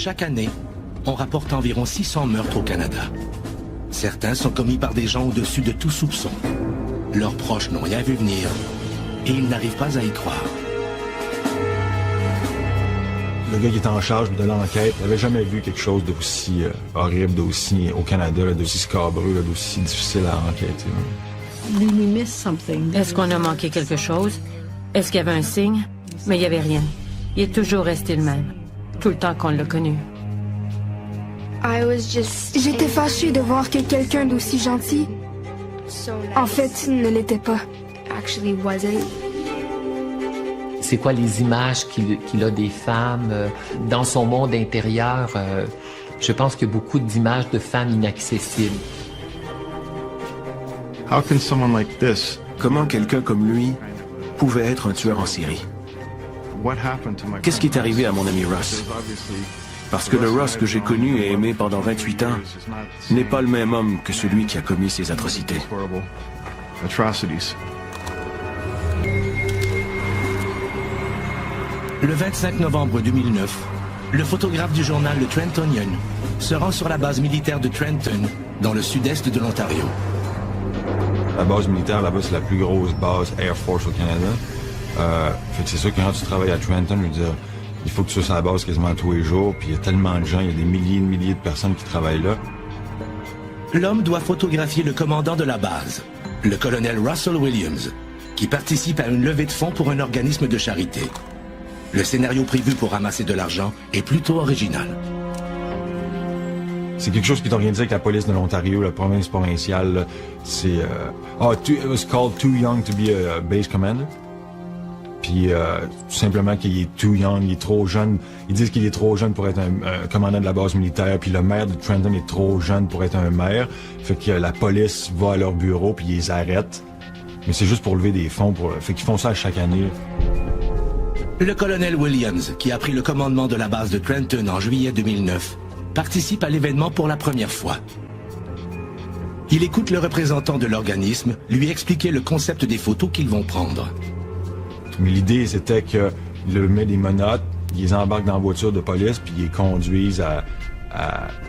chaque année, on rapporte environ 600 meurtres au Canada. Certains sont commis par des gens au-dessus de tout soupçon. Leurs proches n'ont rien vu venir et ils n'arrivent pas à y croire. Le gars qui était en charge de l'enquête n'avait jamais vu quelque chose d'aussi horrible, d'aussi au Canada, d'aussi scabreux, d'aussi difficile à enquêter. Est-ce qu'on a manqué quelque chose? Est-ce qu'il y avait un signe? Mais il n'y avait rien. Il est toujours resté le même, tout le temps qu'on l'a connu. J'étais fâchée de voir que quelqu'un d'aussi gentil, en fait, ne l'était pas. C'est quoi les images qu'il a des femmes dans son monde intérieur? Je pense qu'il y a beaucoup d'images de femmes inaccessibles. Comment quelqu'un comme lui pouvait être un tueur en série? Qu'est-ce qui est arrivé à mon ami Russ? Parce que le Russ que j'ai connu et aimé pendant 28 ans n'est pas le même homme que celui qui a commis ces atrocités. Le 25 novembre 2009, le photographe du journal Le Trentonian se rend sur la base militaire de Trenton, dans le sud-est de l'Ontario. La base militaire, là-bas, c'est la plus grosse base Air Force au Canada. Fait que c'est sûr que quand tu travailles à Trenton, je veux dire, il faut que tu sois sur la base quasiment tous les jours, puis il y a tellement de gens, il y a des milliers de personnes qui travaillent là. L'homme doit photographier le commandant de la base, le colonel Russell Williams, qui participe à une levée de fonds pour un organisme de charité. Le scénario prévu pour ramasser de l'argent est plutôt original. C'est quelque chose qui est organisé avec la police de l'Ontario, la province provinciale. C'est it was called Too Young to be a base commander. Puis tout simplement qu'il est too young, il est trop jeune. Ils disent qu'il est trop jeune pour être un commandant de la base militaire. Puis le maire de Trenton est trop jeune pour être un maire. Fait que la police va à leur bureau puis ils les arrêtent. Mais c'est juste pour lever des fonds. Fait qu'ils font ça à chaque année. Le colonel Williams, qui a pris le commandement de la base de Trenton en juillet 2009, participe à l'événement pour la première fois. Il écoute le représentant de l'organisme lui expliquer le concept des photos qu'ils vont prendre. Mais l'idée, c'était qu'ils leur mettent des menottes, ils les embarquent dans la voiture de police, puis ils les conduisent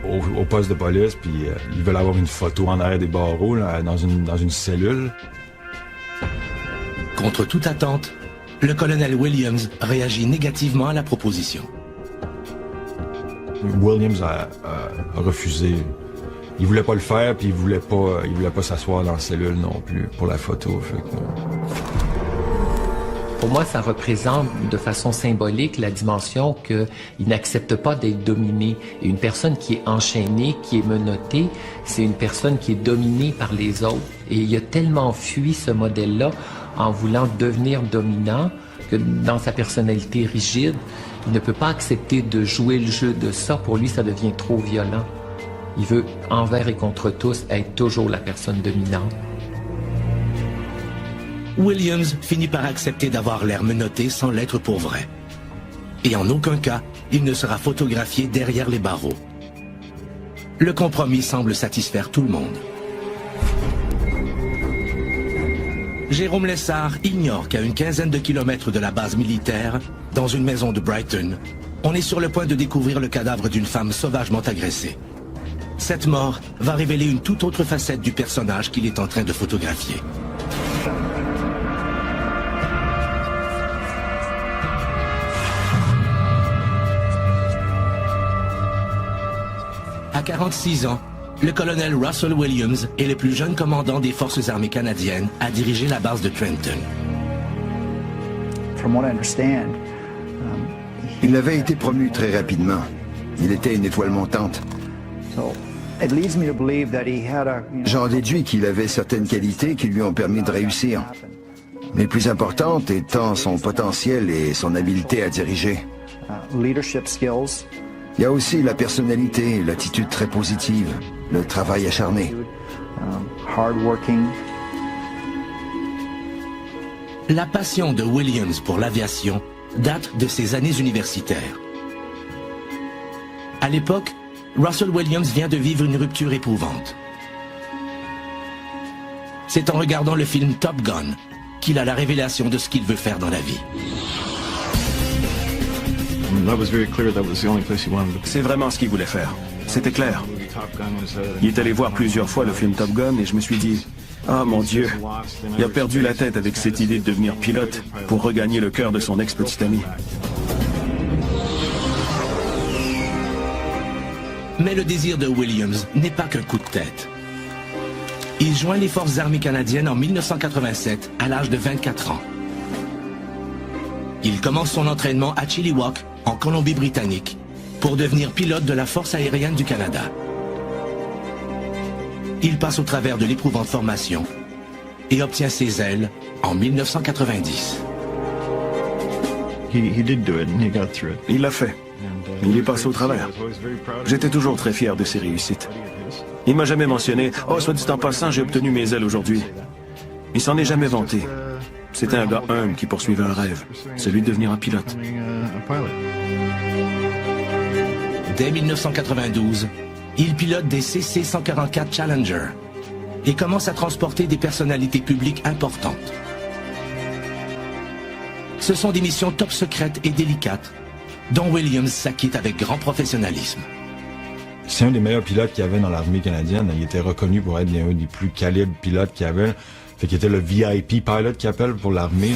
au poste de police, puis ils veulent avoir une photo en arrière des barreaux, là, dans une cellule. Contre toute attente, le colonel Williams réagit négativement à la proposition. Williams a refusé. Il voulait pas le faire, puis il voulait pas s'asseoir dans la cellule non plus pour la photo. Fait que... Pour moi, ça représente de façon symbolique la dimension qu'il n'accepte pas d'être dominé. Et une personne qui est enchaînée, qui est menottée, c'est une personne qui est dominée par les autres. Et il a tellement fui ce modèle-là en voulant devenir dominant que dans sa personnalité rigide, il ne peut pas accepter de jouer le jeu de ça. Pour lui, ça devient trop violent. Il veut, envers et contre tous, être toujours la personne dominante. Williams finit par accepter d'avoir l'air menotté sans l'être pour vrai. Et en aucun cas, il ne sera photographié derrière les barreaux. Le compromis semble satisfaire tout le monde. Jérôme Lessard ignore qu'à une quinzaine de kilomètres de la base militaire, dans une maison de Brighton, on est sur le point de découvrir le cadavre d'une femme sauvagement agressée. Cette mort va révéler une toute autre facette du personnage qu'il est en train de photographier. À 46 ans, le colonel Russell Williams est le plus jeune commandant des Forces armées canadiennes à diriger la base de Trenton. Il avait été promu très rapidement. Il était une étoile montante. J'en déduis qu'il avait certaines qualités qui lui ont permis de réussir. Les plus importantes étant son potentiel et son habileté à diriger. Il y a aussi la personnalité, l'attitude très positive, le travail acharné. La passion de Williams pour l'aviation date de ses années universitaires. À l'époque, Russell Williams vient de vivre une rupture éprouvante. C'est en regardant le film Top Gun qu'il a la révélation de ce qu'il veut faire dans la vie. C'est vraiment ce qu'il voulait faire. C'était clair. Il est allé voir plusieurs fois le film Top Gun et je me suis dit, ah mon Dieu, il a perdu la tête avec cette idée de devenir pilote pour regagner le cœur de son ex-petit ami. Mais le désir de Williams n'est pas qu'un coup de tête. Il joint les forces armées canadiennes en 1987 à l'âge de 24 ans. Il commence son entraînement à Chilliwack, en Colombie-Britannique, pour devenir pilote de la Force aérienne du Canada. Il passe au travers de l'éprouvante formation et obtient ses ailes en 1990. Il l'a fait. Il est passé au travers. J'étais toujours très fier de ses réussites. Il m'a jamais mentionné « Oh, soit dit en passant, j'ai obtenu mes ailes aujourd'hui. » Il s'en est jamais vanté. C'était un gars humble qui poursuivait un rêve, celui de devenir un pilote. Dès 1992, il pilote des CC-144 Challenger et commence à transporter des personnalités publiques importantes. Ce sont des missions top secrètes et délicates, dont Williams s'acquitte avec grand professionnalisme. C'est un des meilleurs pilotes qu'il y avait dans l'armée canadienne. Il était reconnu pour être un des plus calibres pilotes qu'il y avait. Fait qu'il était le VIP pilot qu'il appelle pour l'armée.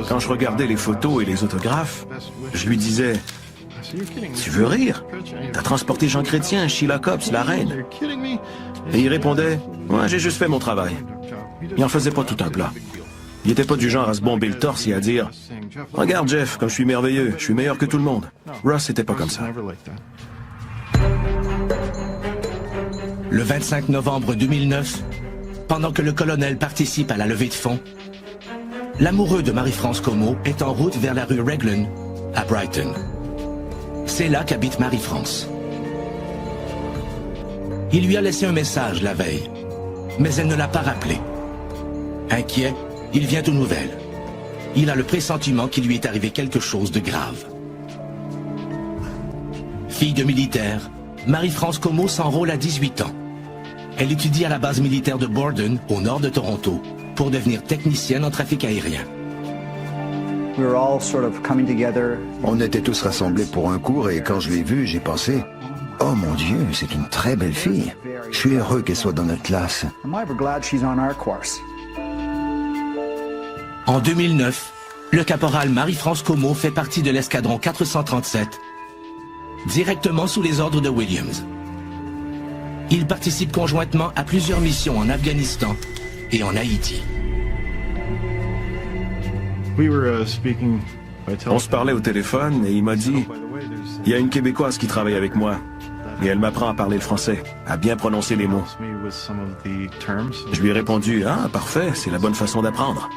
Quand je regardais les photos et les autographes, je lui disais « Tu veux rire? T'as transporté Jean Chrétien, Sheila Copps, la reine. » Et il répondait « Ouais, j'ai juste fait mon travail. » Il en faisait pas tout un plat. Il était pas du genre à se bomber le torse et à dire « Regarde Jeff, comme je suis merveilleux, je suis meilleur que tout le monde. » Ross était pas comme ça. Le 25 novembre 2009, pendant que le colonel participe à la levée de fonds, l'amoureux de Marie-France Comeau est en route vers la rue Raglan, à Brighton. C'est là qu'habite Marie-France. Il lui a laissé un message la veille, mais elle ne l'a pas rappelé. Inquiet, il vient aux nouvelles. Il a le pressentiment qu'il lui est arrivé quelque chose de grave. Fille de militaire, Marie-France Comeau s'enrôle à 18 ans. Elle étudie à la base militaire de Borden, au nord de Toronto, pour devenir technicienne en trafic aérien. On était tous rassemblés pour un cours et quand je l'ai vue, j'ai pensé « Oh mon Dieu, c'est une très belle fille. Je suis heureux qu'elle soit dans notre classe. » En 2009, le caporal Marie-France Comeau fait partie de l'escadron 437, directement sous les ordres de Williams. Il participe conjointement à plusieurs missions en Afghanistan et en Haïti. On se parlait au téléphone et il m'a dit « Il y a une Québécoise qui travaille avec moi et elle m'apprend à parler le français, à bien prononcer les mots. » Je lui ai répondu « Ah, parfait, c'est la bonne façon d'apprendre. »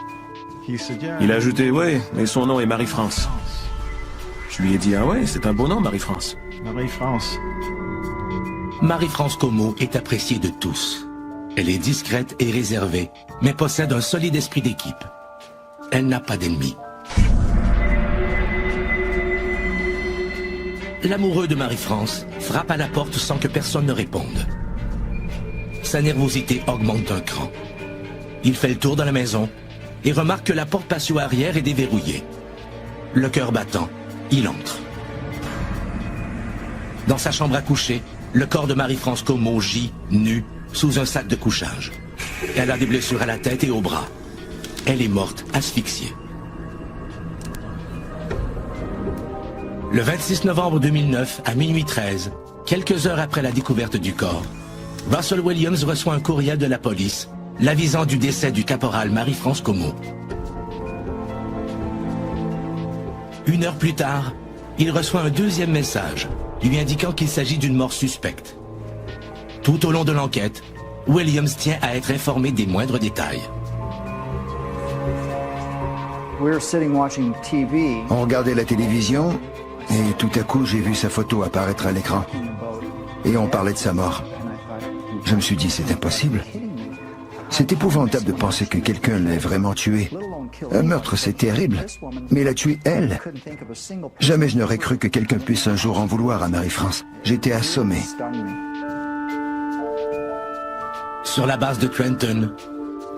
Il a ajouté « Oui, mais son nom est Marie-France. » Je lui ai dit « Ah ouais, c'est un beau nom, Marie-France. » Marie-France Comeau est appréciée de tous. Elle est discrète et réservée, mais possède un solide esprit d'équipe. Elle n'a pas d'ennemis. L'amoureux de Marie-France frappe à la porte sans que personne ne réponde. Sa nervosité augmente d'un cran. Il fait le tour de la maison et remarque que la porte patio arrière est déverrouillée. Le cœur battant, il entre. Dans sa chambre à coucher, le corps de Marie-France Comeau gît, nu, sous un sac de couchage. Elle a des blessures à la tête et aux bras. Elle est morte asphyxiée. Le 26 novembre 2009, à minuit 13, quelques heures après la découverte du corps, Russell Williams reçoit un courriel de la police l'avisant du décès du caporal Marie-France Comeau. Une heure plus tard, il reçoit un deuxième message lui indiquant qu'il s'agit d'une mort suspecte. Tout au long de l'enquête, Williams tient à être informé des moindres détails. On regardait la télévision et tout à coup j'ai vu sa photo apparaître à l'écran. Et on parlait de sa mort. Je me suis dit c'est impossible. C'est épouvantable de penser que quelqu'un l'ait vraiment tué. Un meurtre, c'est terrible. Mais la tuer, elle. Jamais je n'aurais cru que quelqu'un puisse un jour en vouloir à Marie-France. J'étais assommé. Sur la base de Trenton,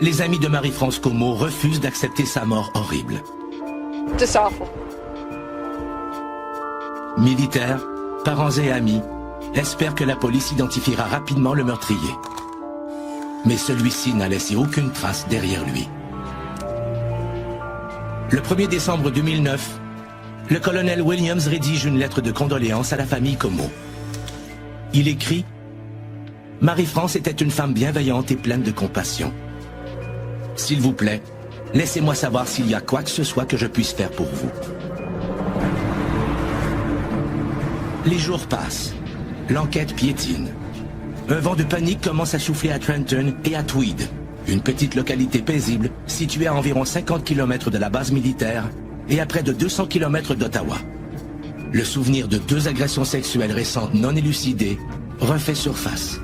les amis de Marie-France Comeau refusent d'accepter sa mort horrible. Just awful. Militaires, parents et amis espèrent que la police identifiera rapidement le meurtrier. Mais celui-ci n'a laissé aucune trace derrière lui. Le 1er décembre 2009, le colonel Williams rédige une lettre de condoléances à la famille Comeau. Il écrit « Marie-France était une femme bienveillante et pleine de compassion. S'il vous plaît, laissez-moi savoir s'il y a quoi que ce soit que je puisse faire pour vous. » Les jours passent. L'enquête piétine. Un vent de panique commence à souffler à Trenton et à Tweed, une petite localité paisible située à environ 50 km de la base militaire et à près de 200 km d'Ottawa. Le souvenir de 2 agressions sexuelles récentes non élucidées refait surface.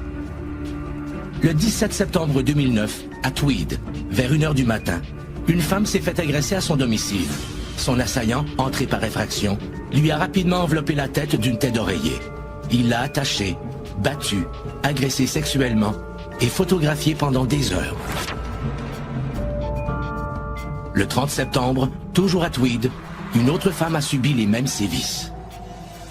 Le 17 septembre 2009, à Tweed, vers 1h du matin, une femme s'est fait agresser à son domicile. Son assaillant, entré par effraction, lui a rapidement enveloppé la tête d'une tête d'oreiller. Il l'a attachée, battue, agressée sexuellement et photographiée pendant des heures. Le 30 septembre, toujours à Tweed, une autre femme a subi les mêmes sévices.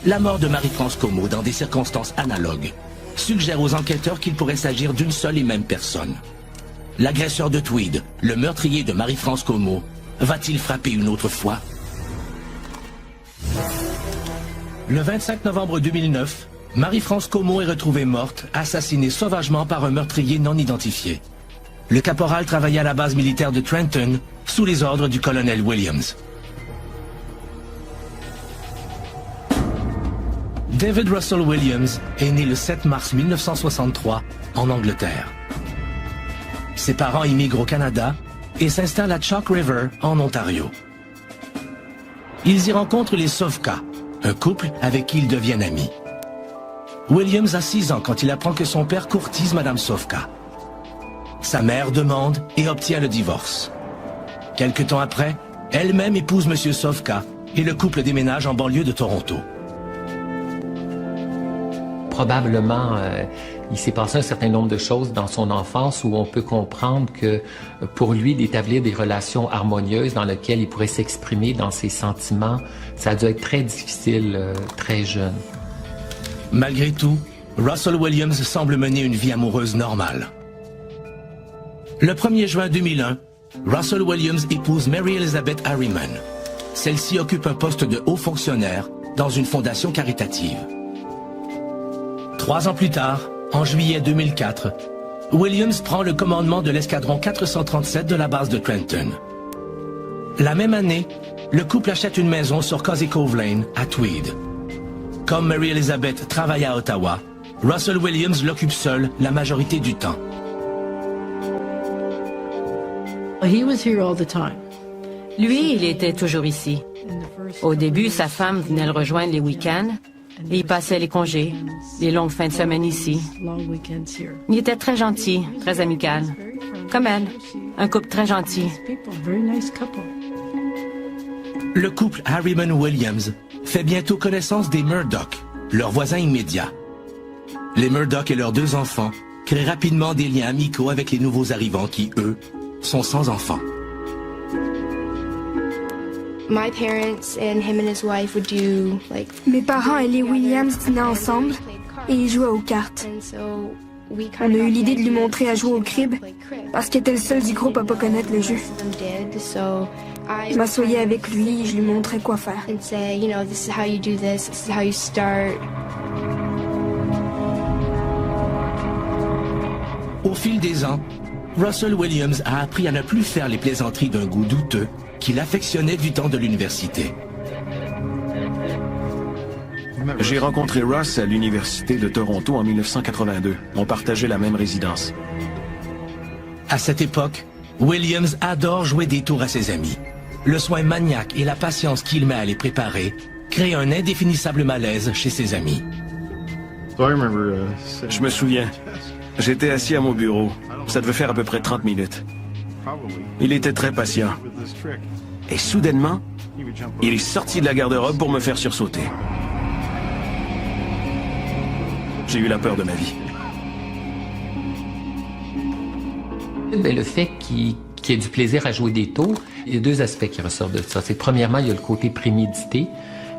La mort de Marie-France Comeau dans des circonstances analogues suggère aux enquêteurs qu'il pourrait s'agir d'une seule et même personne. L'agresseur de Tweed, le meurtrier de Marie-France Comeau, va-t-il frapper une autre fois? Le 25 novembre 2009, Marie-France Comeau est retrouvée morte, assassinée sauvagement par un meurtrier non identifié. Le caporal travaillait à la base militaire de Trenton, sous les ordres du colonel Williams. David Russell Williams est né le 7 mars 1963 en Angleterre. Ses parents immigrent au Canada et s'installent à Chalk River, en Ontario. Ils y rencontrent les Sofka, un couple avec qui ils deviennent amis. Williams a 6 ans quand il apprend que son père courtise Madame Sofka. Sa mère demande et obtient le divorce. Quelque temps après, elle-même épouse Monsieur Sofka et le couple déménage en banlieue de Toronto. Probablement, il s'est passé un certain nombre de choses dans son enfance où on peut comprendre que pour lui, d'établir des relations harmonieuses dans lesquelles il pourrait s'exprimer dans ses sentiments, ça a dû être très difficile, très jeune. Malgré tout, Russell Williams semble mener une vie amoureuse normale. Le 1er juin 2001, Russell Williams épouse Mary Elizabeth Harriman. Celle-ci occupe un poste de haut fonctionnaire dans une fondation caritative. 3 ans plus tard, en juillet 2004, Williams prend le commandement de l'escadron 437 de la base de Trenton. La même année, le couple achète une maison sur Causey Cove Lane, à Tweed. Comme Mary Elizabeth travaille à Ottawa, Russell Williams l'occupe seul la majorité du temps. Lui, il était toujours ici. Au début, sa femme venait le rejoindre les week-ends et il passait les congés, les longues fins de semaine ici. Il était très gentil, très amical. Comme elle, un couple très gentil. Le couple Harriman-Williams fait bientôt connaissance des Murdoch, leurs voisins immédiats. Les Murdoch et leurs 2 enfants créent rapidement des liens amicaux avec les nouveaux arrivants qui, eux, sont sans enfants. Mes parents et les Williams dînaient ensemble et ils jouaient aux cartes. On a eu l'idée de lui montrer à jouer au crib parce qu'il était le seul du groupe à pas connaître le jeu. Je m'assoyais avec lui et je lui montrais quoi faire. Au fil des ans, Russell Williams a appris à ne plus faire les plaisanteries d'un goût douteux qu'il affectionnait du temps de l'université. J'ai rencontré Russ à l'université de Toronto en 1982. On partageait la même résidence. À cette époque, Williams adore jouer des tours à ses amis. Le soin maniaque et la patience qu'il met à les préparer créent un indéfinissable malaise chez ses amis. Je me souviens. J'étais assis à mon bureau. Ça devait faire à peu près 30 minutes. Il était très patient. Et soudainement, il est sorti de la garde-robe pour me faire sursauter. J'ai eu la peur de ma vie. Le fait qu'il y ait du plaisir à jouer des tours, il y a deux aspects qui ressortent de ça. C'est premièrement, il y a le côté prémédité.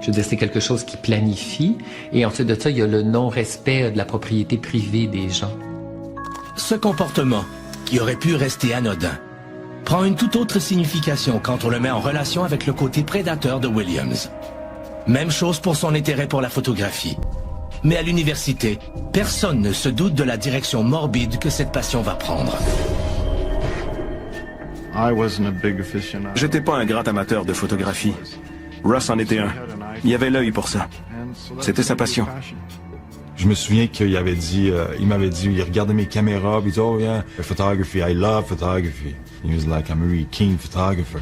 Je veux dire, c'est quelque chose qui planifie. Et ensuite de ça, il y a le non-respect de la propriété privée des gens. Ce comportement, qui aurait pu rester anodin, prend une toute autre signification quand on le met en relation avec le côté prédateur de Williams. Même chose pour son intérêt pour la photographie. Mais à l'université, personne ne se doute de la direction morbide que cette passion va prendre. J'étais pas un grand amateur de photographie. Russ en était un. Il avait l'œil pour ça. C'était sa passion. Je me souviens qu'il m'avait dit, il regardait mes caméras, puis il dit, oh yeah, photography, I love photography. He was like, I'm a really keen photographer.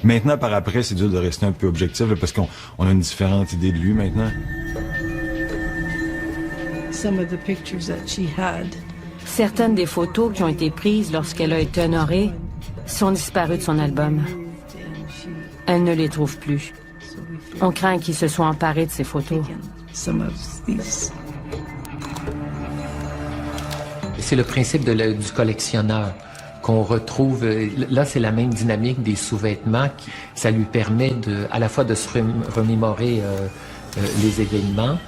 Maintenant, par après, c'est dur de rester un peu objectif, là, parce qu'on a une différente idée de lui maintenant. Certaines des photos qui ont été prises lorsqu'elle a été honorée sont disparues de son album. Elle ne les trouve plus. On craint qu'il se soit emparé de ces photos. C'est le principe du collectionneur qu'on retrouve. Là, c'est la même dynamique des sous-vêtements. Ça lui permet à la fois de se remémorer les événements,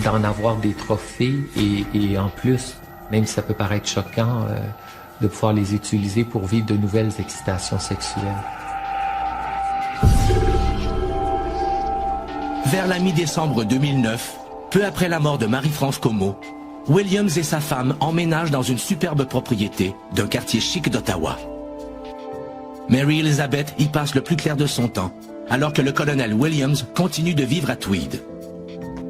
d'en avoir des trophées et en plus, même si ça peut paraître choquant, de pouvoir les utiliser pour vivre de nouvelles excitations sexuelles. Vers la mi-décembre 2009, peu après la mort de Marie-France Comeau, Williams et sa femme emménagent dans une superbe propriété d'un quartier chic d'Ottawa. Mary Elizabeth y passe le plus clair de son temps, alors que le colonel Williams continue de vivre à Tweed.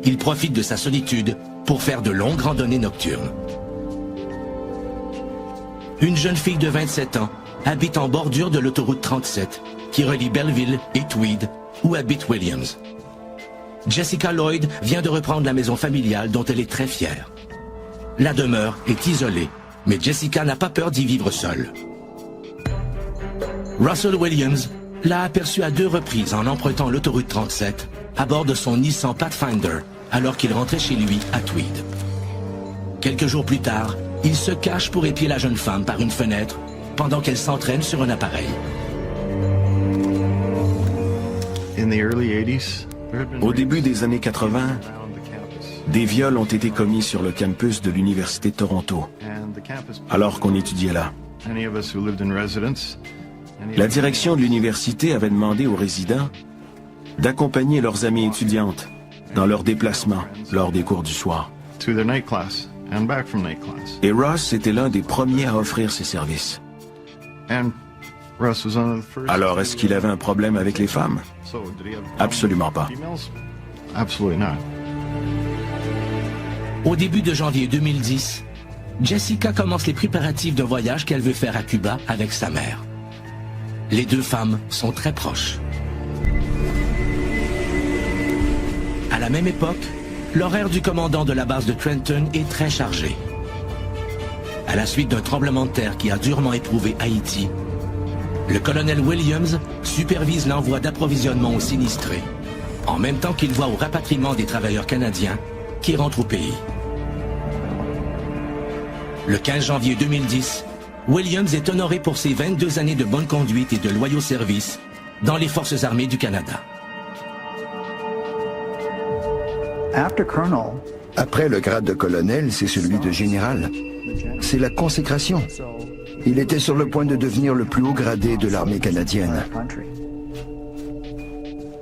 Il profite de sa solitude pour faire de longues randonnées nocturnes. Une jeune fille de 27 ans habite en bordure de l'autoroute 37, qui relie Belleville et Tweed, où habite Williams. Jessica Lloyd vient de reprendre la maison familiale dont elle est très fière. La demeure est isolée, mais Jessica n'a pas peur d'y vivre seule. Russell Williams l'a aperçue à 2 reprises en empruntant l'autoroute 37 à bord de son Nissan Pathfinder alors qu'il rentrait chez lui à Tweed. Quelques jours plus tard, il se cache pour épier la jeune femme par une fenêtre pendant qu'elle s'entraîne sur un appareil. Au début des années 80, des viols ont été commis sur le campus de l'Université de Toronto, alors qu'on étudiait là. La direction de l'université avait demandé aux résidents d'accompagner leurs amies étudiantes dans leurs déplacements lors des cours du soir. Et Ross était l'un des premiers à offrir ces services. Alors, est-ce qu'il avait un problème avec les femmes? Absolument pas. Au début de janvier 2010, Jessica commence les préparatifs d'un voyage qu'elle veut faire à Cuba avec sa mère. Les 2 femmes sont très proches. À la même époque, l'horaire du commandant de la base de Trenton est très chargé. À la suite d'un tremblement de terre qui a durement éprouvé Haïti, le colonel Williams supervise l'envoi d'approvisionnement aux sinistrés, en même temps qu'il voit au rapatriement des travailleurs canadiens qui rentrent au pays. Le 15 janvier 2010, Williams est honoré pour ses 22 années de bonne conduite et de loyaux services dans les Forces armées du Canada. Après le grade de colonel, c'est celui de général. C'est la consécration. Il était sur le point de devenir le plus haut gradé de l'armée canadienne.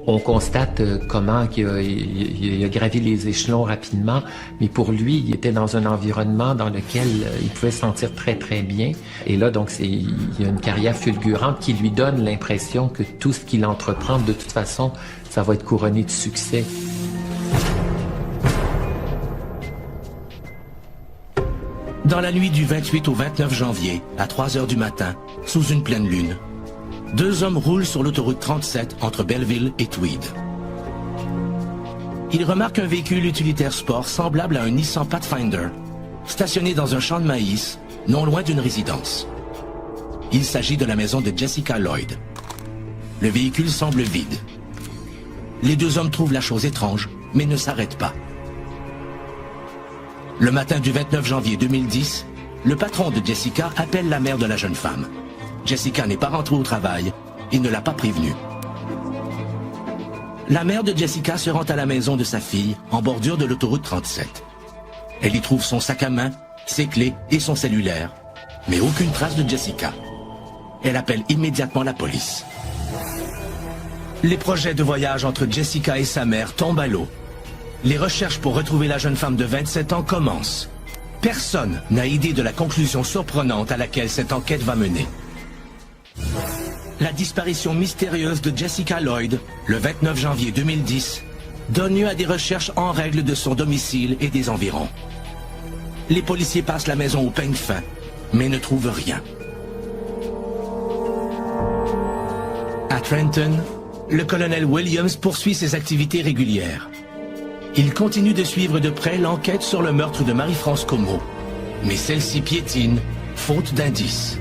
On constate comment il a gravi les échelons rapidement, mais pour lui, il était dans un environnement dans lequel il pouvait se sentir très, très bien. Et là, donc, il y a une carrière fulgurante qui lui donne l'impression que tout ce qu'il entreprend, de toute façon, ça va être couronné de succès. Dans la nuit du 28 au 29 janvier, à 3 heures du matin, sous une pleine lune, 2 hommes roulent sur l'autoroute 37 entre Belleville et Tweed. Ils remarquent un véhicule utilitaire sport semblable à un Nissan Pathfinder, stationné dans un champ de maïs, non loin d'une résidence. Il s'agit de la maison de Jessica Lloyd. Le véhicule semble vide. Les 2 hommes trouvent la chose étrange, mais ne s'arrêtent pas. Le matin du 29 janvier 2010, le patron de Jessica appelle la mère de la jeune femme. Jessica n'est pas rentrée au travail et ne l'a pas prévenue. La mère de Jessica se rend à la maison de sa fille, en bordure de l'autoroute 37. Elle y trouve son sac à main, ses clés et son cellulaire, mais aucune trace de Jessica. Elle appelle immédiatement la police. Les projets de voyage entre Jessica et sa mère tombent à l'eau. Les recherches pour retrouver la jeune femme de 27 ans commencent. Personne n'a idée de la conclusion surprenante à laquelle cette enquête va mener. La disparition mystérieuse de Jessica Lloyd, le 29 janvier 2010, donne lieu à des recherches en règle de son domicile et des environs. Les policiers passent la maison au peigne fin, mais ne trouvent rien. À Trenton, le colonel Williams poursuit ses activités régulières. Il continue de suivre de près l'enquête sur le meurtre de Marie-France Comeau, mais celle-ci piétine, faute d'indices.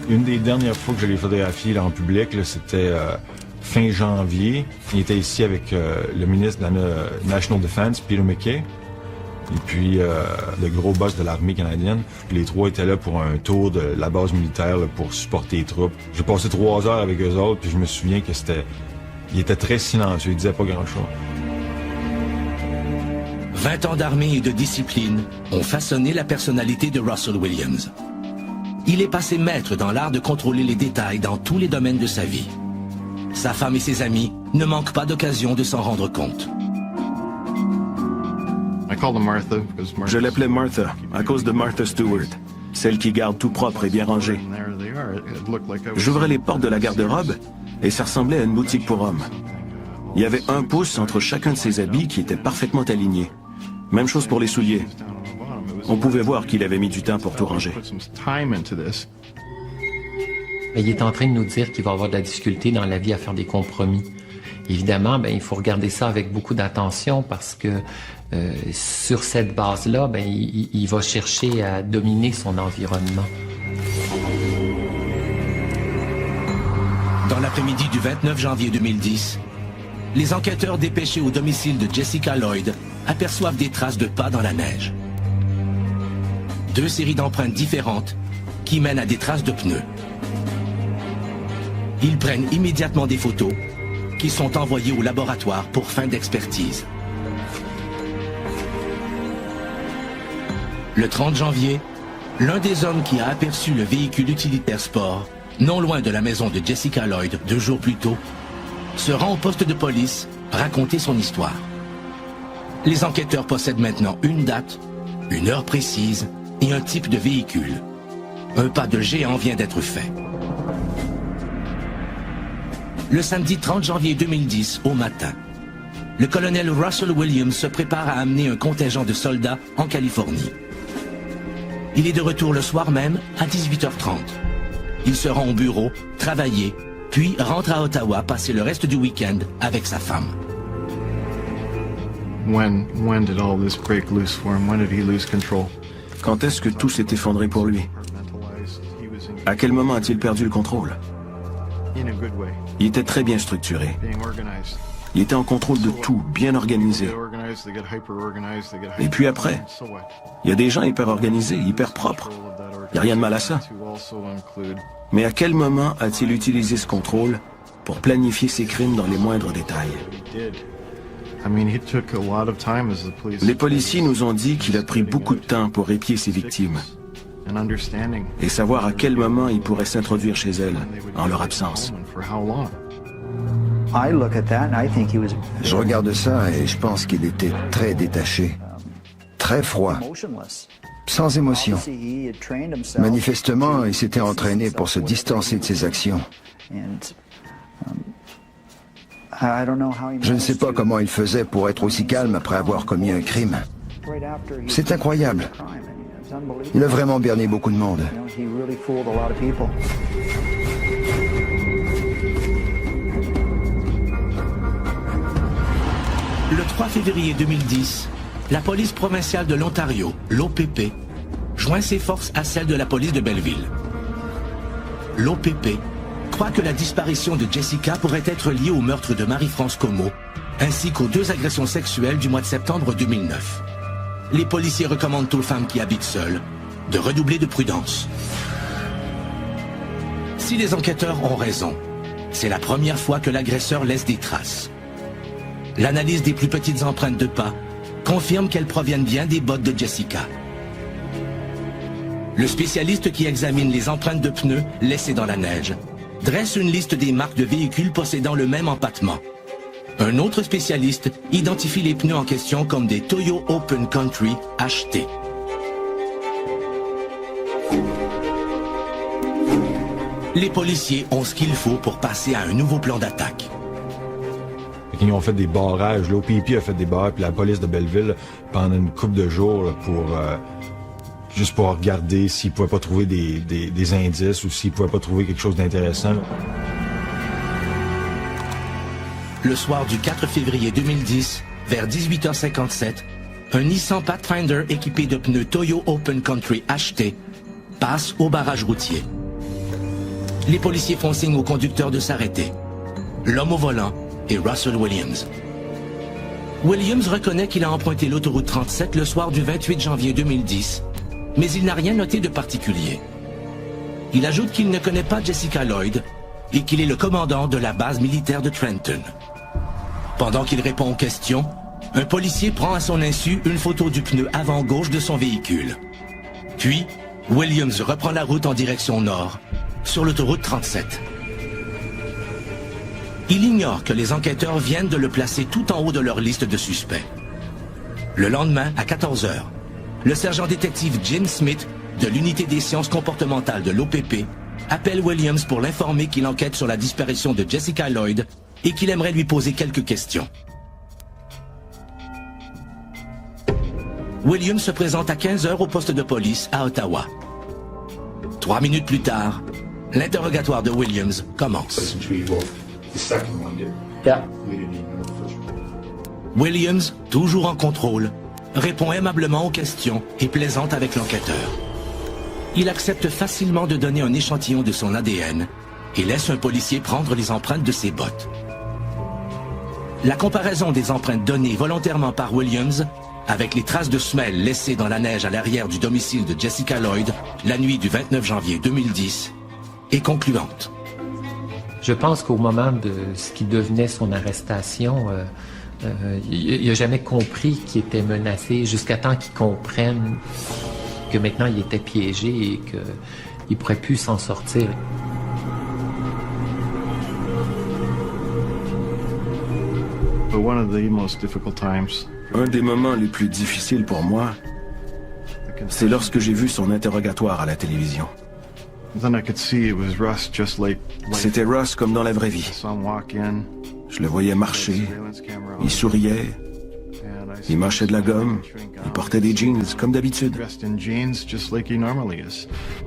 Une des dernières fois que je l'ai photographié là, en public, c'était fin janvier. Il était ici avec le ministre de la National Defense, Peter MacKay, et puis le gros boss de l'armée canadienne. Les trois étaient là pour un tour de la base militaire là, pour supporter les troupes. J'ai passé 3 heures avec eux autres, puis je me souviens que il était très silencieux, il disait pas grand-chose. 20 ans d'armée et de discipline ont façonné la personnalité de Russell Williams. Il est passé maître dans l'art de contrôler les détails dans tous les domaines de sa vie. Sa femme et ses amis ne manquent pas d'occasion de s'en rendre compte. Je l'appelais Martha à cause de Martha Stewart, celle qui garde tout propre et bien rangé. J'ouvrais les portes de la garde-robe et ça ressemblait à une boutique pour hommes. Il y avait 1 pouce entre chacun de ses habits qui étaient parfaitement alignés. Même chose pour les souliers. On pouvait voir qu'il avait mis du temps pour tout ranger. Il est en train de nous dire qu'il va avoir de la difficulté dans la vie à faire des compromis. Évidemment, il faut regarder ça avec beaucoup d'attention parce que sur cette base-là, il va chercher à dominer son environnement. Dans l'après-midi du 29 janvier 2010, les enquêteurs dépêchés au domicile de Jessica Lloyd aperçoivent des traces de pas dans la neige. 2 séries d'empreintes différentes qui mènent à des traces de pneus. Ils prennent immédiatement des photos qui sont envoyées au laboratoire pour fin d'expertise. Le 30 janvier, l'un des hommes qui a aperçu le véhicule utilitaire sport, non loin de la maison de Jessica Lloyd 2 jours plus tôt, se rend au poste de police raconter son histoire. Les enquêteurs possèdent maintenant une date, une heure précise et un type de véhicule. Un pas de géant vient d'être fait. Le samedi 30 janvier 2010, au matin, le colonel Russell Williams se prépare à amener un contingent de soldats en Californie. Il est de retour le soir même à 18h30. Il se rend au bureau, travailler, puis rentre à Ottawa passer le reste du week-end avec sa femme. When did all this break loose for him? When did he lose control? Quand est-ce que tout s'est effondré pour lui? À quel moment a-t-il perdu le contrôle? Il était très bien structuré. Il était en contrôle de tout, bien organisé. Et puis après, il y a des gens hyper organisés, hyper propres. Il n'y a rien de mal à ça. Mais à quel moment a-t-il utilisé ce contrôle pour planifier ses crimes dans les moindres détails? Les policiers nous ont dit qu'il a pris beaucoup de temps pour épier ses victimes et savoir à quel moment il pourrait s'introduire chez elles en leur absence. Je regarde ça et je pense qu'il était très détaché, très froid, sans émotion. Manifestement, il s'était entraîné pour se distancer de ses actions. Je ne sais pas comment il faisait pour être aussi calme après avoir commis un crime. C'est incroyable. Il a vraiment berné beaucoup de monde. Le 3 février 2010, la police provinciale de l'Ontario, l'OPP, joint ses forces à celles de la police de Belleville. L'OPP croit que la disparition de Jessica pourrait être liée au meurtre de Marie-France Comeau, ainsi qu'aux 2 agressions sexuelles du mois de septembre 2009. les policiers recommandent aux femmes qui habitent seules de redoubler de prudence. Si les enquêteurs ont raison, c'est la première fois que l'agresseur laisse des traces. L'analyse des plus petites empreintes de pas confirme qu'elles proviennent bien des bottes de Jessica. Le spécialiste qui examine les empreintes de pneus laissées dans la neige dresse une liste des marques de véhicules possédant le même empattement. Un autre spécialiste identifie les pneus en question comme des Toyo Open Country HT. Les policiers ont ce qu'il faut pour passer à un nouveau plan d'attaque. Ils ont fait des barrages, l'OPP a fait des barrages, puis la police de Belleville, pendant une couple de jours, là, juste pour regarder s'ils pouvaient pas trouver des indices ou s'ils pouvaient pas trouver quelque chose d'intéressant. Le soir du 4 février 2010, vers 18h57, un Nissan Pathfinder équipé de pneus Toyo Open Country HT passe au barrage routier. Les policiers font signe au conducteur de s'arrêter. L'homme au volant est Russell Williams. Williams reconnaît qu'il a emprunté l'autoroute 37 le soir du 28 janvier 2010, mais il n'a rien noté de particulier. Il ajoute qu'il ne connaît pas Jessica Lloyd et qu'il est le commandant de la base militaire de Trenton. Pendant qu'il répond aux questions, un policier prend à son insu une photo du pneu avant gauche de son véhicule. Puis, Williams reprend la route en direction nord, sur l'autoroute 37. Il ignore que les enquêteurs viennent de le placer tout en haut de leur liste de suspects. Le lendemain, à 14h, le sergent détective Jim Smith, de l'unité des sciences comportementales de l'OPP, appelle Williams pour l'informer qu'il enquête sur la disparition de Jessica Lloyd et qu'il aimerait lui poser quelques questions. Williams se présente à 15h au poste de police à Ottawa. 3 minutes plus tard, l'interrogatoire de Williams commence. Williams, toujours en contrôle, répond aimablement aux questions et plaisante avec l'enquêteur. Il accepte facilement de donner un échantillon de son ADN et laisse un policier prendre les empreintes de ses bottes. La comparaison des empreintes données volontairement par Williams avec les traces de semelles laissées dans la neige à l'arrière du domicile de Jessica Lloyd la nuit du 29 janvier 2010 est concluante. Je pense qu'au moment de ce qui devenait son arrestation, il n'a jamais compris qu'il était menacé jusqu'à temps qu'il comprenne que maintenant il était piégé et qu'il ne pourrait plus s'en sortir. Un des moments les plus difficiles pour moi, c'est lorsque j'ai vu son interrogatoire à la télévision. C'était Russ comme dans la vraie vie. Je le voyais marcher, il souriait, il mâchait de la gomme, il portait des jeans comme d'habitude.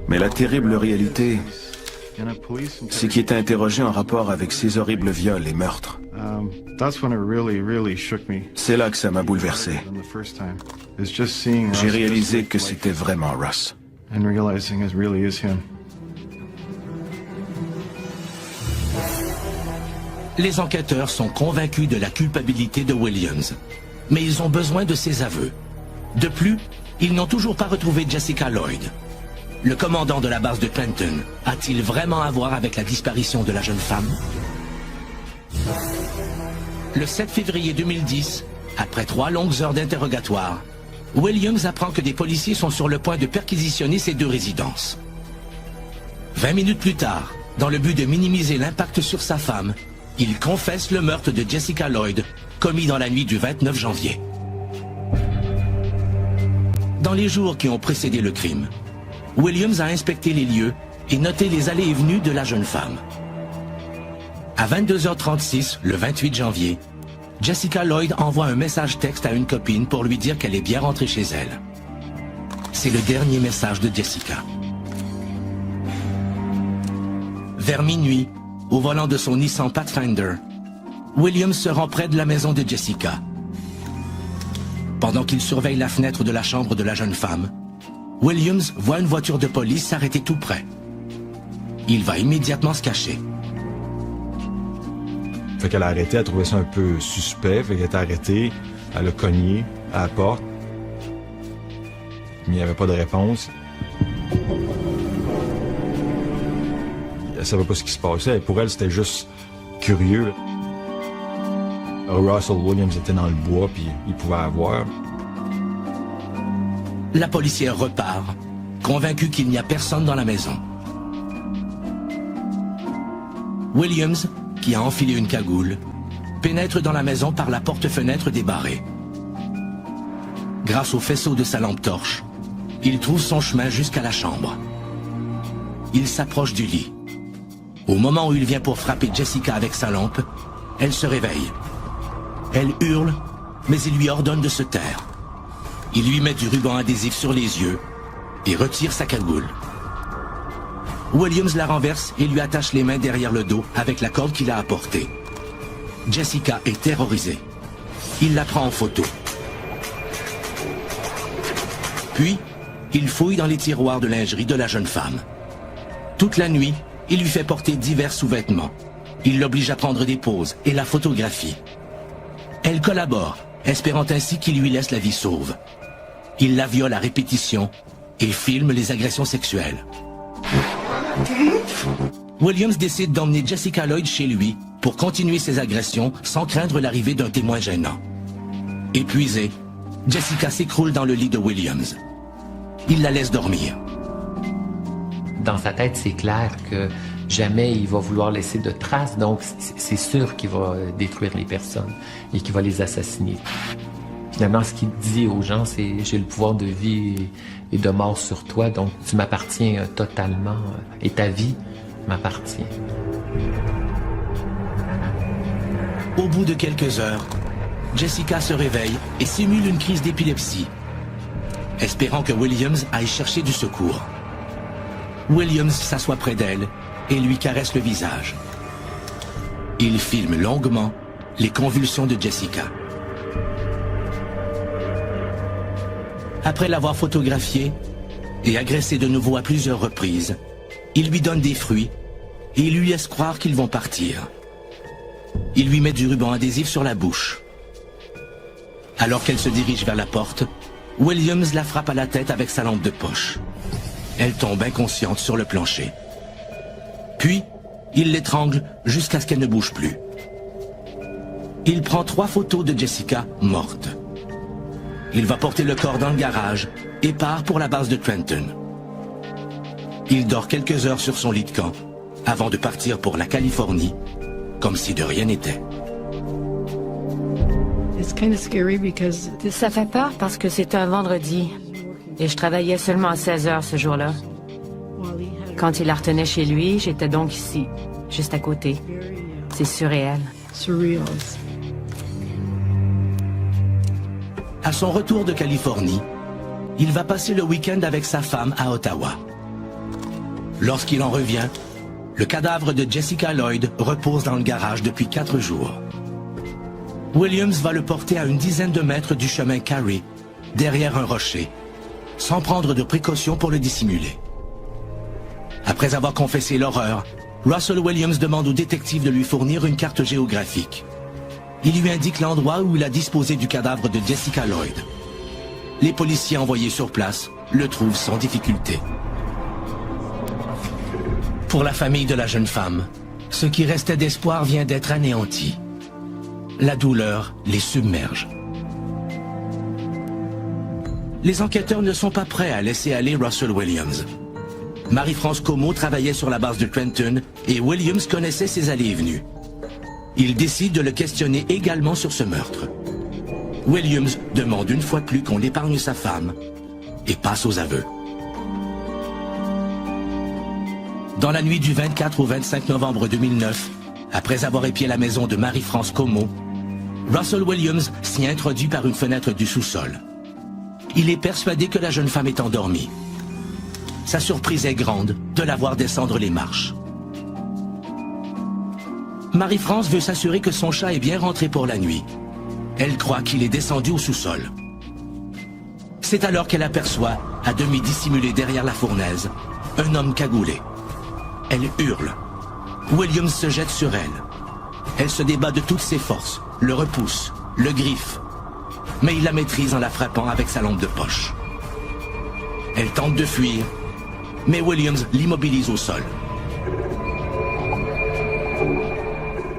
Mais la terrible réalité, c'est qu'il était interrogé en rapport avec ces horribles viols et meurtres. C'est là que ça m'a bouleversé. J'ai réalisé que c'était vraiment Russ. Les enquêteurs sont convaincus de la culpabilité de Williams, mais ils ont besoin de ses aveux. De plus, ils n'ont toujours pas retrouvé Jessica Lloyd. Le commandant de la base de Trenton a-t-il vraiment à voir avec la disparition de la jeune femme? Le 7 février 2010, après 3 longues heures d'interrogatoire, Williams apprend que des policiers sont sur le point de perquisitionner ses 2 résidences. 20 minutes plus tard, dans le but de minimiser l'impact sur sa femme, il confesse le meurtre de Jessica Lloyd, commis dans la nuit du 29 janvier. Dans les jours qui ont précédé le crime, Williams a inspecté les lieux et noté les allées et venues de la jeune femme. À 22h36, le 28 janvier, Jessica Lloyd envoie un message texte à une copine pour lui dire qu'elle est bien rentrée chez elle. C'est le dernier message de Jessica. Vers minuit, au volant de son Nissan Pathfinder, Williams se rend près de la maison de Jessica. Pendant qu'il surveille la fenêtre de la chambre de la jeune femme, Williams voit une voiture de police s'arrêter tout près. Il va immédiatement se cacher. Fait qu'elle a arrêté, elle trouvait ça un peu suspect, fait qu'elle est arrêtée, elle a cogné à la porte. mais il n'y avait pas de réponse. Elle savait pas ce qui se passait. Pour elle, c'était juste curieux. Russell Williams était dans le bois, puis il pouvait avoir. La policière repart, convaincue qu'il n'y a personne dans la maison. Williams, qui a enfilé une cagoule, pénètre dans la maison par la porte-fenêtre débarrée. Grâce au faisceau de sa lampe torche, il trouve son chemin jusqu'à la chambre. Il s'approche du lit. Au moment où il vient pour frapper Jessica avec sa lampe, elle se réveille. Elle hurle, mais il lui ordonne de se taire. Il lui met du ruban adhésif sur les yeux et retire sa cagoule. Williams la renverse et lui attache les mains derrière le dos avec la corde qu'il a apportée. Jessica est terrorisée. Il la prend en photo. Puis, il fouille dans les tiroirs de lingerie de la jeune femme. Toute la nuit, il lui fait porter divers sous-vêtements. Il l'oblige à prendre des poses et la photographie. Elle collabore, espérant ainsi qu'il lui laisse la vie sauve. Il la viole à répétition et filme les agressions sexuelles. Williams décide d'emmener Jessica Lloyd chez lui pour continuer ses agressions sans craindre l'arrivée d'un témoin gênant. Épuisée, Jessica s'écroule dans le lit de Williams. Il la laisse dormir. Dans sa tête, c'est clair que jamais il va vouloir laisser de traces, donc c'est sûr qu'il va détruire les personnes et qu'il va les assassiner. Finalement, ce qu'il dit aux gens, c'est « j'ai le pouvoir de vie et de mort sur toi, donc tu m'appartiens totalement et ta vie m'appartient. » Au bout de quelques heures, Jessica se réveille et simule une crise d'épilepsie, espérant que Williams aille chercher du secours. Williams s'assoit près d'elle et lui caresse le visage. Il filme longuement les convulsions de Jessica. Après l'avoir photographiée et agressée de nouveau à plusieurs reprises, il lui donne des fruits et il lui laisse croire qu'ils vont partir. Il lui met du ruban adhésif sur la bouche. Alors qu'elle se dirige vers la porte, Williams la frappe à la tête avec sa lampe de poche. Elle tombe inconsciente sur le plancher. Puis, il l'étrangle jusqu'à ce qu'elle ne bouge plus. Il prend 3 photos de Jessica morte. Il va porter le corps dans le garage et part pour la base de Trenton. Il dort quelques heures sur son lit de camp avant de partir pour la Californie, comme si de rien n'était. Ça fait peur parce que c'est un vendredi et je travaillais seulement à 16 heures ce jour-là. Quand il la retenait chez lui, j'étais donc ici, juste à côté. C'est surréel. À son retour de Californie, il va passer le week-end avec sa femme à Ottawa. Lorsqu'il en revient, le cadavre de Jessica Lloyd repose dans le garage depuis 4 jours. Williams va le porter à une dizaine de mètres du chemin Carey, derrière un rocher, sans prendre de précautions pour le dissimuler. Après avoir confessé l'horreur, Russell Williams demande au détective de lui fournir une carte géographique. Il lui indique l'endroit où il a disposé du cadavre de Jessica Lloyd. Les policiers envoyés sur place le trouvent sans difficulté. Pour la famille de la jeune femme, ce qui restait d'espoir vient d'être anéanti. La douleur les submerge. Les enquêteurs ne sont pas prêts à laisser aller Russell Williams. Marie-France Comeau travaillait sur la base de Trenton et Williams connaissait ses allées et venues. Il décide de le questionner également sur ce meurtre. Williams demande une fois de plus qu'on épargne sa femme et passe aux aveux. Dans la nuit du 24 au 25 novembre 2009, après avoir épié la maison de Marie-France Comeau, Russell Williams s'y introduit par une fenêtre du sous-sol. Il est persuadé que la jeune femme est endormie. Sa surprise est grande de la voir descendre les marches. Marie-France veut s'assurer que son chat est bien rentré pour la nuit. Elle croit qu'il est descendu au sous-sol. C'est alors qu'elle aperçoit, à demi dissimulé derrière la fournaise, un homme cagoulé. Elle hurle. Williams se jette sur elle. Elle se débat de toutes ses forces, le repousse, le griffe. Mais il la maîtrise en la frappant avec sa lampe de poche. Elle tente de fuir, mais Williams l'immobilise au sol.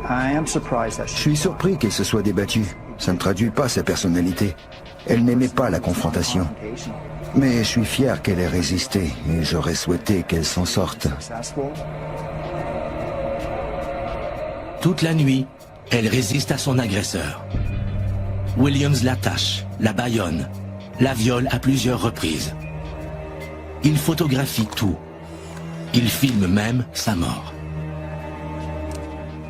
Je suis surpris qu'elle se soit débattue. Ça ne traduit pas sa personnalité. Elle n'aimait pas la confrontation. Mais je suis fier qu'elle ait résisté et j'aurais souhaité qu'elle s'en sorte. Toute la nuit, elle résiste à son agresseur. Williams l'attache, la bâillonne, la viole à plusieurs reprises. Il photographie tout. Il filme même sa mort.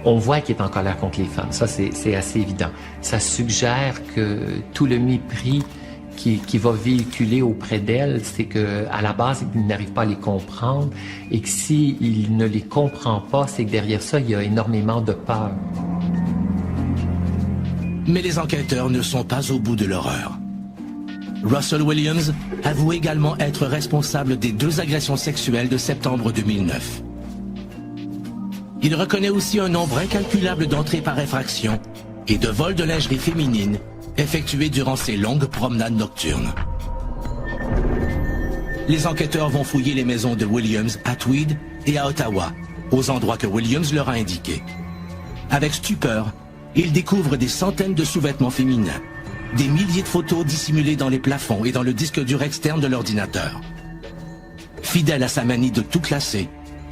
On voit qu'il est en colère contre les femmes. Ça, c'est assez évident. Ça suggère que tout le mépris qui va véhiculer auprès d'elle, c'est qu'à la base, il n'arrive pas à les comprendre et que s'il ne les comprend pas, c'est que derrière ça, il y a énormément de peur. Mais les enquêteurs ne sont pas au bout de l'horreur. Russell Williams avoue également être responsable des 2 agressions sexuelles de septembre 2009. Il reconnaît aussi un nombre incalculable d'entrées par effraction et de vols de lingerie féminine effectués durant ses longues promenades nocturnes. Les enquêteurs vont fouiller les maisons de Williams à Tweed et à Ottawa, aux endroits que Williams leur a indiqués. Avec stupeur, ils découvrent des centaines de sous-vêtements féminins, des milliers de photos dissimulées dans les plafonds et dans le disque dur externe de l'ordinateur. Fidèle à sa manie de tout classer,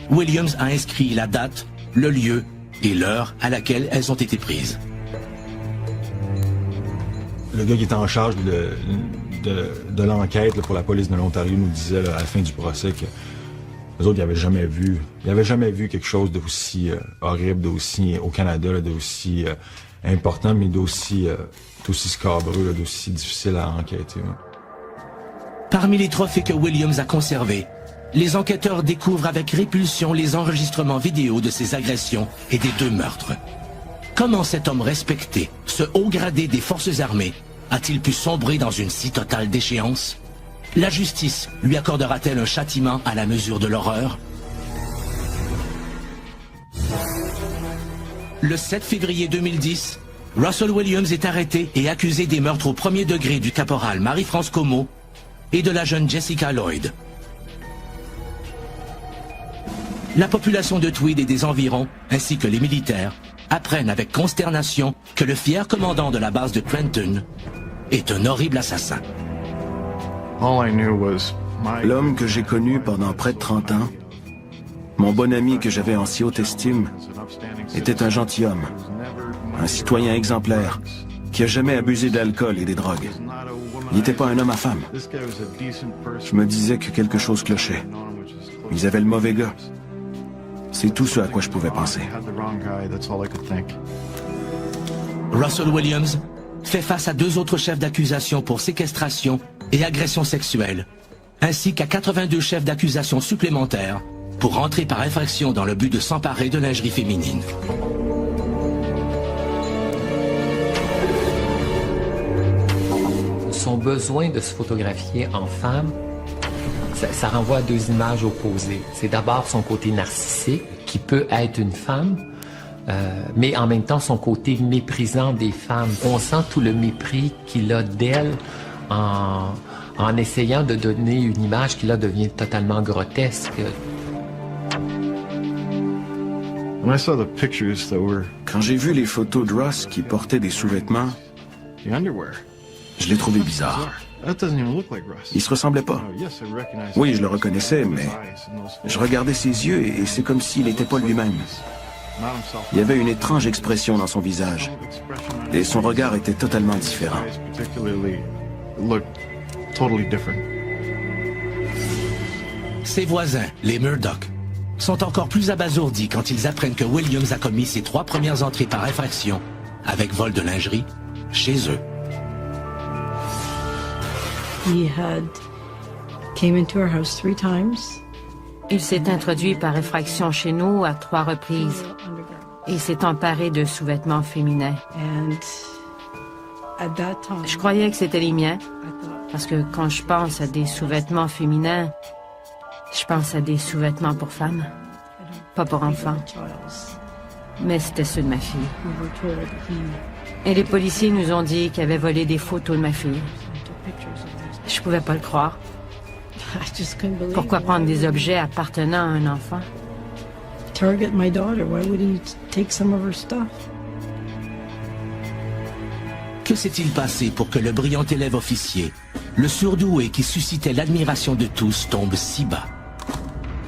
Williams a inscrit la date, le lieu et l'heure à laquelle elles ont été prises. Le gars qui était en charge de l'enquête pour la police de l'Ontario nous disait là, à la fin du procès que les autres n'avaient jamais vu quelque chose d'aussi horrible, d'aussi au Canada, là, d'aussi important, mais d'aussi scabreux, là, d'aussi difficile à enquêter. Là. Parmi les trophées que Williams a conservés, les enquêteurs découvrent avec répulsion les enregistrements vidéo de ces agressions et des 2 meurtres. Comment cet homme respecté, ce haut gradé des forces armées, a-t-il pu sombrer dans une si totale déchéance? La justice lui accordera-t-elle un châtiment à la mesure de l'horreur? Le 7 février 2010, Russell Williams est arrêté et accusé des meurtres au 1er degré du caporal Marie-France Comeau et de la jeune Jessica Lloyd. La population de Tweed et des environs, ainsi que les militaires, apprennent avec consternation que le fier commandant de la base de Trenton est un horrible assassin. L'homme que j'ai connu pendant près de 30 ans, mon bon ami que j'avais en si haute estime, était un gentilhomme, un citoyen exemplaire, qui a jamais abusé d'alcool et des drogues. Il n'était pas un homme à femme. Je me disais que quelque chose clochait. Ils avaient le mauvais gars. C'est tout ce à quoi je pouvais penser. Russell Williams fait face à 2 autres chefs d'accusation pour séquestration et agression sexuelle, ainsi qu'à 82 chefs d'accusation supplémentaires pour entrer par infraction dans le but de s'emparer de lingerie féminine. Son besoin de se photographier en femme, ça renvoie à 2 images opposées. C'est d'abord son côté narcissique, qui peut être une femme, mais en même temps son côté méprisant des femmes. On sent tout le mépris qu'il a d'elle en essayant de donner une image qui là devient totalement grotesque. Quand j'ai vu les photos de Ross qui portait des sous-vêtements, je l'ai trouvé bizarre. Il se ressemblait pas. Oui, je le reconnaissais, mais je regardais ses yeux et c'est comme s'il n'était pas lui-même. Il y avait une étrange expression dans son visage et son regard était totalement différent. Ses voisins, les Murdoch, sont encore plus abasourdis quand ils apprennent que Williams a commis ses 3 premières entrées par infraction, avec vol de lingerie, chez eux. Il s'est introduit par effraction chez nous à 3 reprises et s'est emparé de sous-vêtements féminins. Je croyais que c'était les miens, parce que quand je pense à des sous-vêtements féminins, je pense à des sous-vêtements pour femmes, pas pour enfants. Mais c'était ceux de ma fille. Et les policiers nous ont dit qu'ils avaient volé des photos de ma fille. Je pouvais pas le croire. Pourquoi prendre des objets appartenant à un enfant? Target my daughter. Why would he take some of her stuff? Que s'est-il passé pour que le brillant élève officier, le surdoué qui suscitait l'admiration de tous, tombe si bas?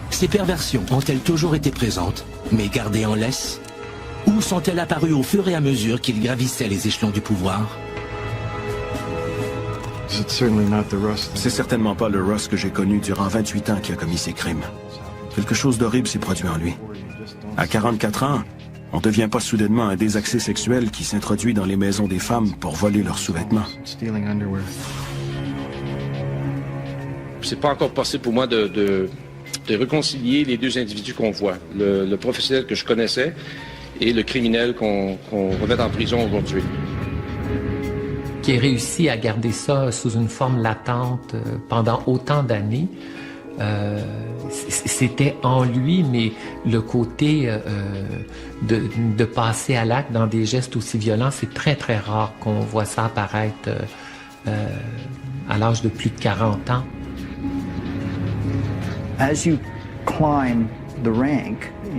Ces perversions ont-elles toujours été présentes, mais gardées en laisse? Ou sont-elles apparues au fur et à mesure qu'il gravissait les échelons du pouvoir? C'est certainement pas le Ross que j'ai connu durant 28 ans qui a commis ces crimes. Quelque chose d'horrible s'est produit en lui. À 44 ans, on ne devient pas soudainement un désaxé sexuel qui s'introduit dans les maisons des femmes pour voler leurs sous-vêtements. C'est pas encore possible pour moi de réconcilier les deux individus qu'on voit. Le professionnel que je connaissais et le criminel qu'on remet en prison aujourd'hui. Qui a réussi à garder ça sous une forme latente pendant autant d'années, c'était en lui, mais le côté de passer à l'acte dans des gestes aussi violents, c'est très très rare qu'on voit ça apparaître à l'âge de plus de 40 ans.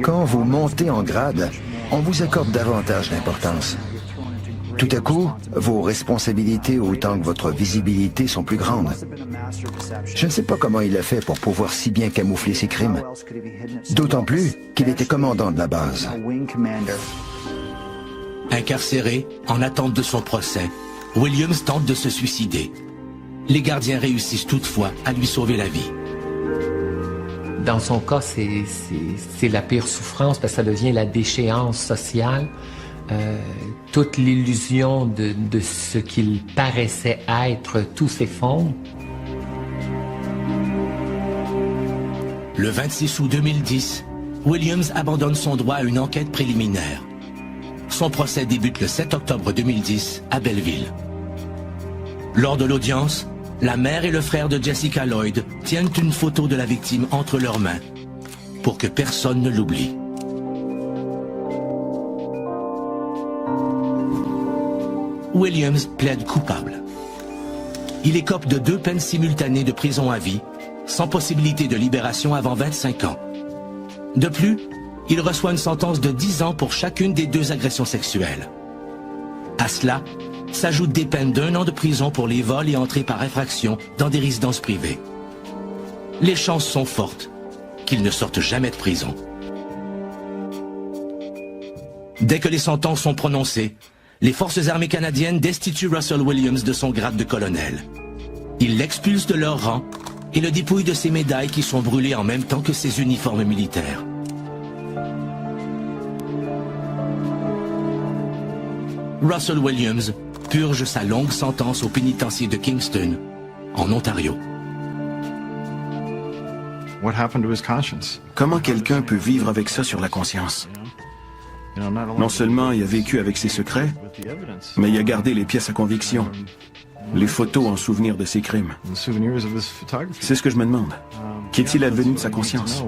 Quand vous montez en grade, on vous accorde davantage d'importance. Tout à coup, vos responsabilités autant que votre visibilité sont plus grandes. Je ne sais pas comment il a fait pour pouvoir si bien camoufler ses crimes. D'autant plus qu'il était commandant de la base. Incarcéré, en attente de son procès, Williams tente de se suicider. Les gardiens réussissent toutefois à lui sauver la vie. Dans son cas, c'est la pire souffrance parce que ça devient la déchéance sociale. Toute l'illusion de ce qu'il paraissait être, tout s'effondre. Le 26 août 2010, Williams abandonne son droit à une enquête préliminaire. Son procès débute le 7 octobre 2010 à Belleville. Lors de l'audience, la mère et le frère de Jessica Lloyd tiennent une photo de la victime entre leurs mains pour que personne ne l'oublie. Williams plaide coupable. Il écope de 2 peines simultanées de prison à vie, sans possibilité de libération avant 25 ans. De plus, il reçoit une sentence de 10 ans pour chacune des 2 agressions sexuelles. À cela, s'ajoutent des peines d'1 an de prison pour les vols et entrées par infraction dans des résidences privées. Les chances sont fortes qu'il ne sorte jamais de prison. Dès que les sentences sont prononcées, les forces armées canadiennes destituent Russell Williams de son grade de colonel. Ils l'expulsent de leur rang et le dépouillent de ses médailles qui sont brûlées en même temps que ses uniformes militaires. Russell Williams purge sa longue sentence au pénitencier de Kingston, en Ontario. Comment quelqu'un peut vivre avec ça sur la conscience? Non seulement il a vécu avec ses secrets, mais il a gardé les pièces à conviction, les photos en souvenir de ses crimes. C'est ce que je me demande. Qu'est-il advenu de sa conscience?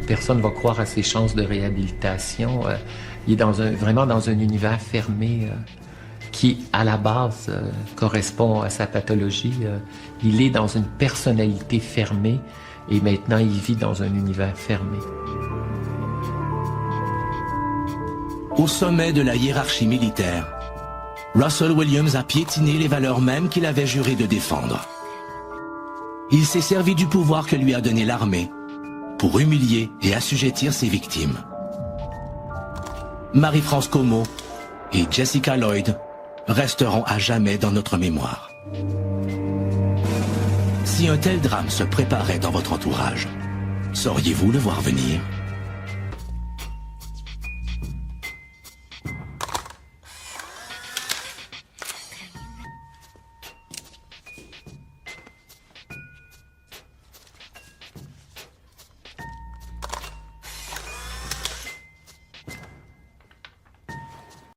Personne ne va croire à ses chances de réhabilitation. Il est vraiment dans un univers fermé qui, à la base, correspond à sa pathologie. Il est dans une personnalité fermée et maintenant il vit dans un univers fermé. Au sommet de la hiérarchie militaire, Russell Williams a piétiné les valeurs mêmes qu'il avait juré de défendre. Il s'est servi du pouvoir que lui a donné l'armée pour humilier et assujettir ses victimes. Marie-France Comeau et Jessica Lloyd resteront à jamais dans notre mémoire. Si un tel drame se préparait dans votre entourage, sauriez-vous le voir venir ?